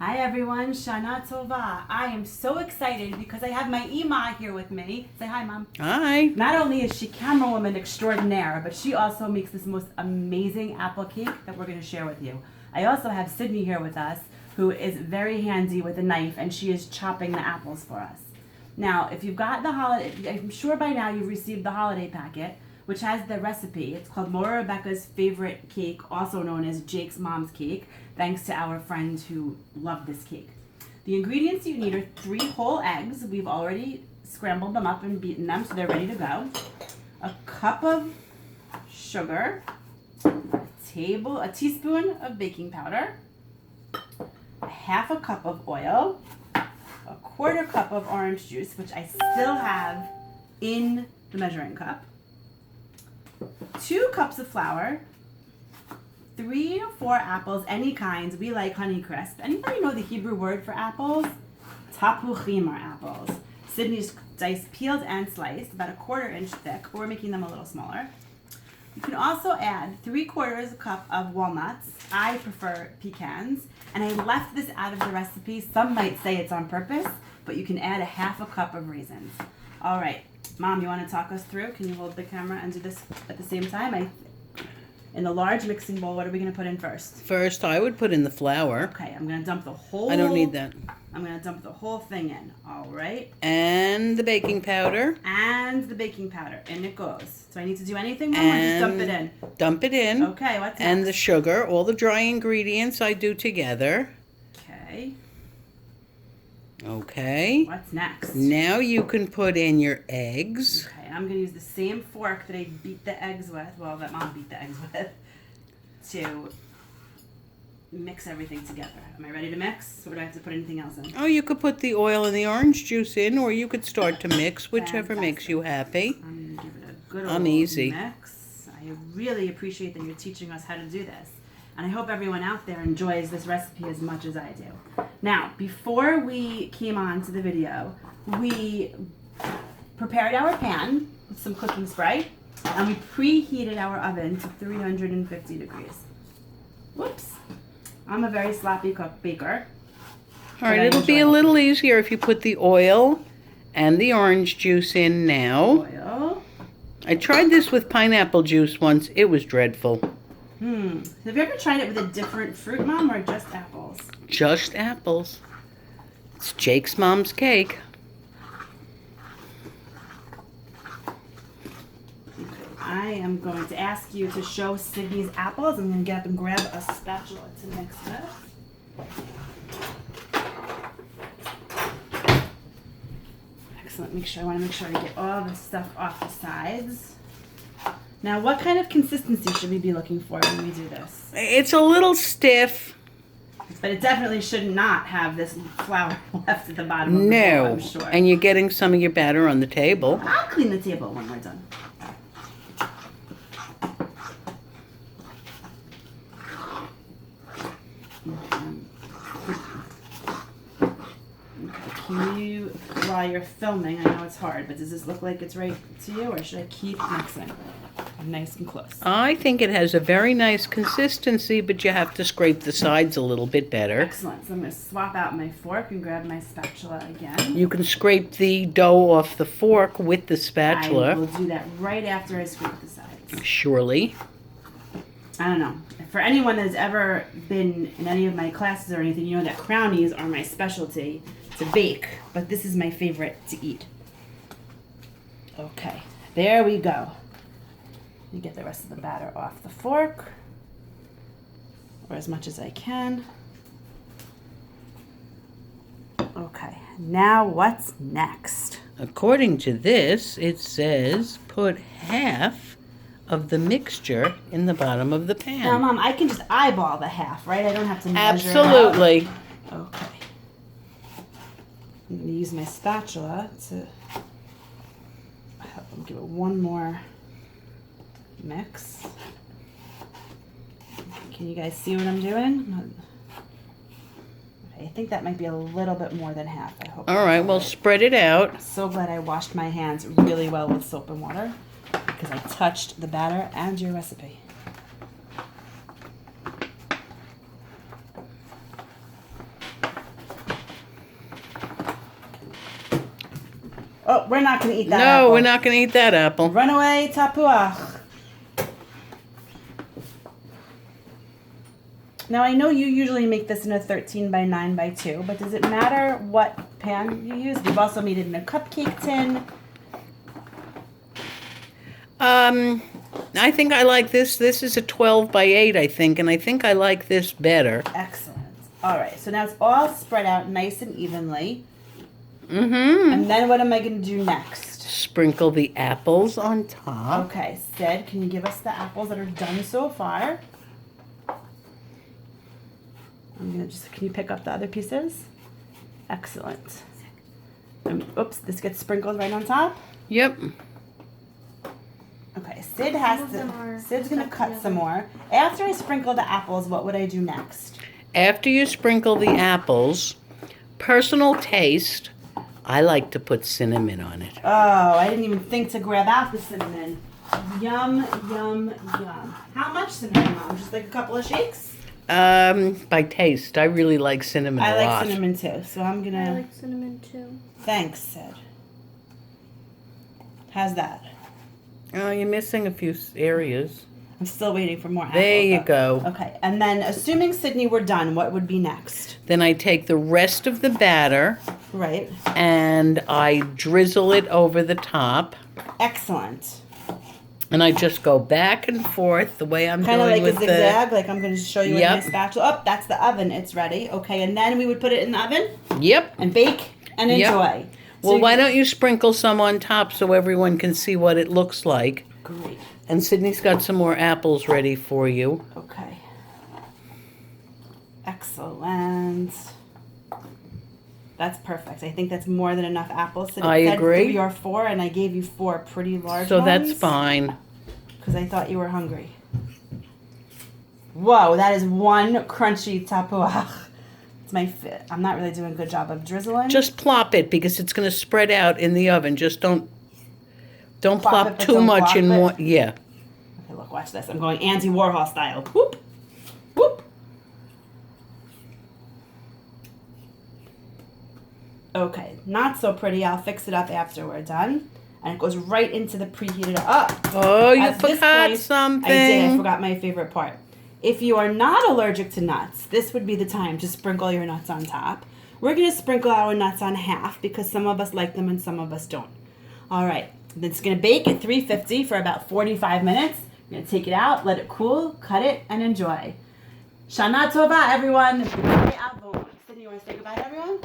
Hi everyone, Shana Tova. I am so excited because I have my Ima here with me. Say hi, Mom. Hi. Not only is she camera woman extraordinaire, but she also makes this most amazing apple cake that we're going to share with you. I also have Sydney here with us, who is very handy with a knife, and she is chopping the apples for us. Now, if you've got the holiday, I'm sure by now you've received the holiday packet, which has the recipe. It's called Morah Rebecca's favorite cake, also known as Jake's mom's cake, thanks to our friends who love this cake. The ingredients you need are 3 whole eggs. We've already scrambled them up and beaten them, so they're ready to go. A cup of sugar, a teaspoon of baking powder, a half a cup of oil, a quarter cup of orange juice, which I still have in the measuring cup, 2 cups of flour, 3 or 4 apples, any kinds. We like Honeycrisp. Anybody know the Hebrew word for apples? Tapuchim are apples. Sydney's diced, peeled, and sliced, about a 1/4 inch thick, but we're making them a little smaller. You can also add 3/4 cup of walnuts. I prefer pecans, and I left this out of the recipe. Some might say it's on purpose, but you can add a half a cup of raisins. All right, Mom, you want to talk us through? Can you hold the camera and do this at the same time? In the large mixing bowl, what are we going to put in first? First, I would put in the flour. Okay, I'm going to dump the whole... I don't need that. I'm going to dump the whole thing in. All right. And the baking powder. And the baking powder. In it goes. Do I need to do anything, Mom, or just dump it in? Dump it in. Okay, what's next? And the sugar. All the dry ingredients I do together. Okay. Okay. What's next? Now you can put in your eggs. Okay, I'm going to use the same fork that I beat the eggs with, well, that Mom beat the eggs with, to mix everything together. Am I ready to mix, or do I have to put anything else in? Oh, you could put the oil and the orange juice in, or you could start to mix, whichever makes you happy. I'm going to give it a good I'm old easy. mix. I really appreciate that you're teaching us how to do this. And I hope everyone out there enjoys this recipe as much as I do. Now, before we came on to the video, we prepared our pan with some cooking spray, and we preheated our oven to 350 degrees. Whoops. I'm a very sloppy baker. All right, it'll be a little easier if you put the oil and the orange juice in now. Oil. I tried this with pineapple juice once. It was dreadful. Have you ever tried it with a different fruit, Mom, or just apples? Just apples. It's Jake's mom's cake. I am going to ask you to show Sydney's apples. I'm going to get up and grab a spatula to mix with. Excellent. I want to make sure I get all the stuff off the sides. Now, what kind of consistency should we be looking for when we do this? It's a little stiff. But it definitely should not have this flour left at the bottom of the bowl, I'm sure. And you're getting some of your batter on the table. I'll clean the table when we're done. Can you, while you're filming, I know it's hard, but does this look like it's right to you, or should I keep mixing? I'm nice and close. I think it has a very nice consistency, but you have to scrape the sides a little bit better. Excellent. So I'm going to swap out my fork and grab my spatula again. You can scrape the dough off the fork with the spatula. I will do that right after I scrape the sides. Surely. I don't know. For anyone that's ever been in any of my classes or anything, you know that crownies are my specialty to bake, but this is my favorite to eat. Okay, there we go. Let me get the rest of the batter off the fork, or as much as I can. Okay, now what's next? According to this, it says put half of the mixture in the bottom of the pan. Now, Mom, I can just eyeball the half, right? I don't have to measure Absolutely. it out. Okay. I'm going to use my spatula to help them give it one more mix. Can you guys see what I'm doing? Okay, I think that might be a little bit more than half. I hope. All right, well, spread it out. I'm so glad I washed my hands really well with soap and water, because I touched the batter and your recipe. Oh, we're not going to eat that No, apple. we're not going to eat that apple. Runaway tapuach. Now, I know you usually make this in a 13 by 9 by 2, but does it matter what pan you use? We've also made it in a cupcake tin. I think I like this. This is a 12 by 8, I think, and I think I like this better. Excellent. All right, so now it's all spread out nice and evenly. Mm-hmm. And then what am I going to do next? Sprinkle the apples on top. Okay, Sid, can you give us the apples that are done so far? Can you pick up the other pieces? Excellent. Oops, this gets sprinkled right on top. Yep. Okay, Sid's gonna cut some more. After I sprinkle the apples, what would I do next? After you sprinkle the apples, personal taste, I like to put cinnamon on it. Oh, I didn't even think to grab out the cinnamon. Yum, yum, yum. How much cinnamon, Mom? Just like a couple of shakes? By taste, I really like cinnamon a lot. I like cinnamon too, so I'm gonna... I like cinnamon too. Thanks, Sid. How's that? Oh, you're missing a few areas. I'm still waiting for more apples. There you go. Okay, and then assuming, Sydney, we're done, what would be next? Then I take the rest of the batter Right. and I drizzle it over the top. Excellent. And I just go back and forth the way I'm Kind of doing like with a zigzag, like I'm going to show you with my Yep. spatula. Oh, that's the oven. It's ready. Okay, and then we would put it in the oven Yep. and bake and Yep. enjoy. Well, why don't you sprinkle some on top so everyone can see what it looks like? Great. And Sydney's got some more apples ready for you. Okay. Excellent. That's perfect. I think that's more than enough apples. So I agree. 3 or 4, and I gave you 4 pretty large So ones. that's fine. Because I thought you were hungry. Whoa, that is one crunchy tapuach. It's my fit. I'm not really doing a good job of drizzling. Just plop it because it's going to spread out in the oven. Just don't plop it, but too don't much plop in it. one. Yeah. Okay, look, watch this. I'm going Andy Warhol style. Whoop, whoop. Okay, not so pretty. I'll fix it up after we're done. And it goes right into the preheated oven. Oh, you At this forgot point, something. I did. I forgot my favorite part. If you are not allergic to nuts, this would be the time to sprinkle your nuts on top. We're going to sprinkle our nuts on half because some of us like them and some of us don't. All right. Then it's going to bake at 350 for about 45 minutes. You're going to take it out, let it cool, cut it, and enjoy. Shana Tova, everyone. Sydney, you want to say goodbye to everyone?